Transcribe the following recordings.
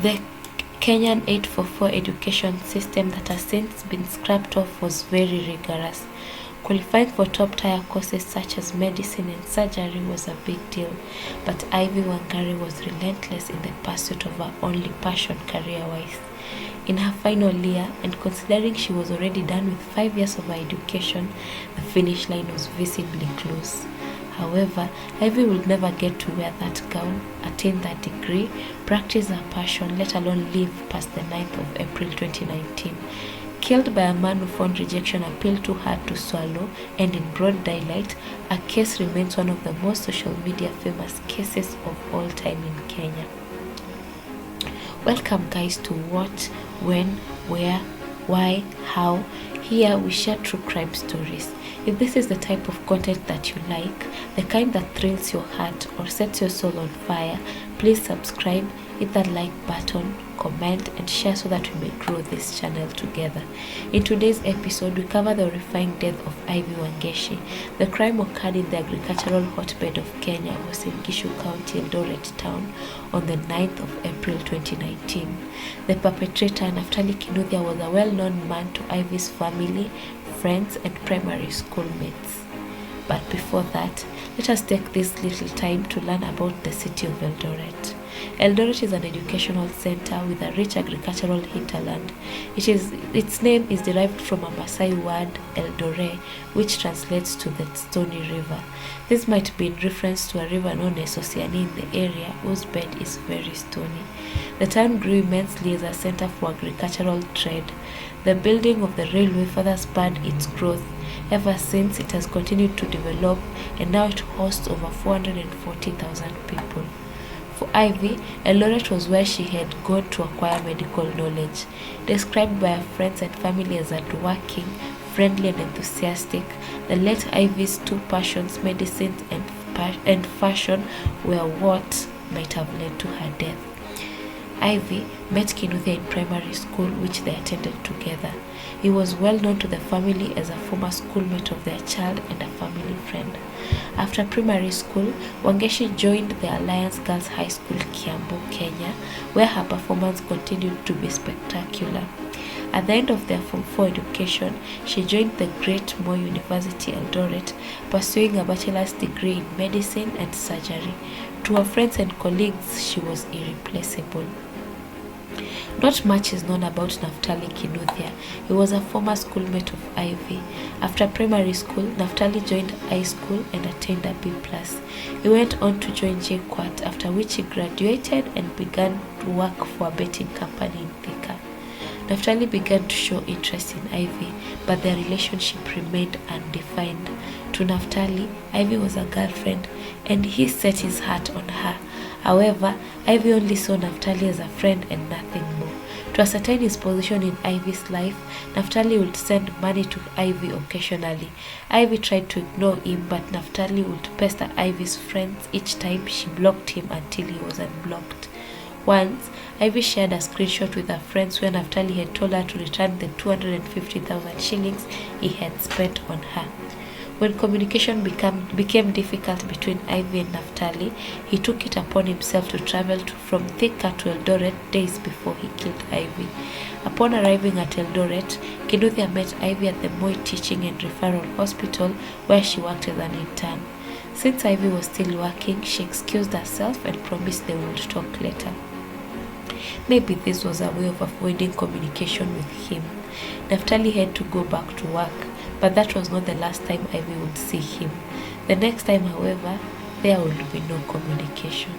The Kenyan 844 education system that has since been scrapped off was very rigorous. Qualifying for top-tier courses such as medicine and surgery was a big deal, but Ivy Wangari was relentless in the pursuit of her only passion career-wise. In her final year, and considering she was already done with 5 years of her education, the finish line was visibly close. However, Ivy would never get to wear that gown, attain that degree, practice her passion, let alone live past the 9th of April 2019. Killed by a man who found rejection a pill too hard to swallow, and in broad daylight, her case remains one of the most social media famous cases of all time in Kenya. Welcome guys to What, When, Where, Why, How. Here we share true crime stories. If this is the type of content that you like, the kind that thrills your heart or sets your soul on fire, please subscribe, hit that like button, comment and share so that we may grow this channel together. In today's episode, we cover the horrifying death of Ivy Wangechi. The crime occurred in the agricultural hotbed of Kenya, Uasin Gishu County, Eldoret town, on the 9th of April 2019. The perpetrator, Naftali Kinuthia, was a well-known man to Ivy's family, friends and primary schoolmates. But before that, let us take this little time to learn about the city of Eldoret. Eldoret is an educational center with a rich agricultural hinterland. Its name is derived from a Maasai word, Eldore, which translates to the stony river. This might be in reference to a river known as Oceani in the area, whose bed is very stony. The town grew immensely as a center for agricultural trade. The building of the railway further spurred its growth. Ever since, it has continued to develop, and now it hosts over 440,000 people. For Ivy, Eldoret was where she had gone to acquire medical knowledge. Described by her friends and family as hardworking, friendly and enthusiastic, the late Ivy's two passions, medicine and fashion, were what might have led to her death. Ivy met Kinuthia in primary school, which they attended together. He was well known to the family as a former schoolmate of their child and a family friend. After primary school, Wangechi joined the Alliance Girls High School, Kiambu, Kenya, where her performance continued to be spectacular. At the end of their Form 4 education, she joined the Great Moi University, Eldoret, pursuing a bachelor's degree in medicine and surgery. To her friends and colleagues, she was irreplaceable. Not much is known about Naftali Kinuthia. He was a former schoolmate of Ivy. After primary school, Naftali joined high school and attained a B+. He went on to join JKUAT, after which he graduated and began to work for a betting company in Thika. Naftali began to show interest in Ivy, but their relationship remained undefined. To Naftali, Ivy was a girlfriend, and he set his heart on her. However, Ivy only saw Naftali as a friend and nothing more. To ascertain his position in Ivy's life, Naftali would send money to Ivy occasionally. Ivy tried to ignore him, but Naftali would pester Ivy's friends each time she blocked him until he was unblocked. Once, Ivy shared a screenshot with her friends where Naftali had told her to return the 250,000 shillings he had spent on her. When communication became difficult between Ivy and Naftali, he took it upon himself to travel from Thika to Eldoret days before he killed Ivy. Upon arriving at Eldoret, Kinuthia met Ivy at the Moi Teaching and Referral Hospital, where she worked as an intern. Since Ivy was still working, she excused herself and promised they would talk later. Maybe this was a way of avoiding communication with him. Naftali had to go back to work, but that was not the last time Ivy would see him. The next time, however, there would be no communication.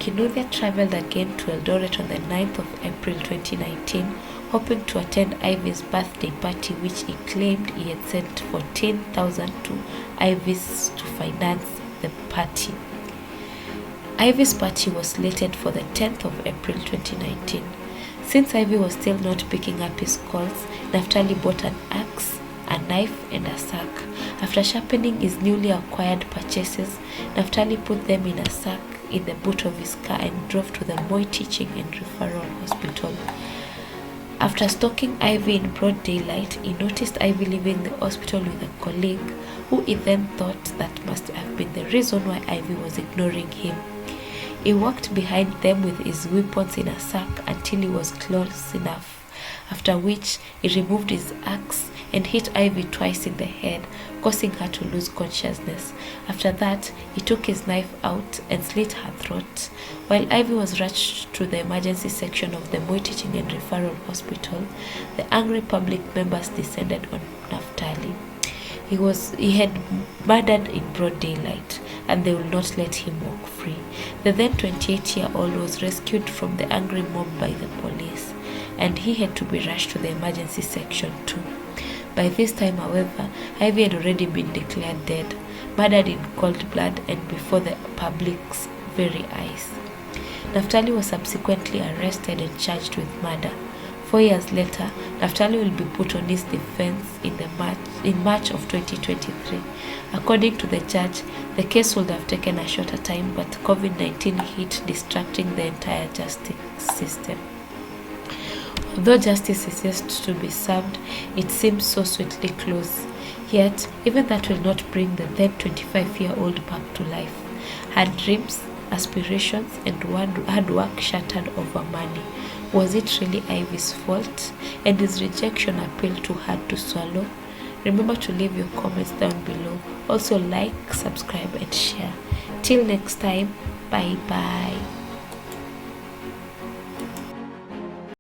Kinuthia traveled again to Eldoret on the 9th of April 2019, hoping to attend Ivy's birthday party, which he claimed he had sent 14,000 to Ivy's to finance the party. Ivy's party was slated for the 10th of April 2019. Since Ivy was still not picking up his calls, Naftali bought an axe, a knife and a sack. After sharpening his newly acquired purchases, Naftali put them in a sack in the boot of his car and drove to the Moi Teaching and Referral Hospital. After stalking Ivy in broad daylight, he noticed Ivy leaving the hospital with a colleague, who he then thought that must have been the reason why Ivy was ignoring him. He walked behind them with his weapons in a sack until he was close enough, after which he removed his axe and hit Ivy twice in the head, causing her to lose consciousness. After that, he took his knife out and slit her throat. While Ivy was rushed to the emergency section of the Moi Teaching and Referral Hospital, the angry public members descended on Naftali. He had murdered in broad daylight, and they would not let him walk free. The then 28-year-old was rescued from the angry mob by the police, and he had to be rushed to the emergency section too. By this time, however, Ivy had already been declared dead, murdered in cold blood and before the public's very eyes. Naftali was subsequently arrested and charged with murder. 4 years later, Naftali will be put on his defense in March of 2023. According to the judge, the case would have taken a shorter time, but COVID-19 hit, distracting the entire justice system. Although justice is yet to be served, it seems so sweetly close. Yet, even that will not bring the then 25-year-old back to life. Her dreams, aspirations, and hard work shattered over money. Was it really Ivy's fault? And is rejection a pill too hard to swallow? Remember to leave your comments down below. Also like, subscribe, and share. Till next time, bye bye.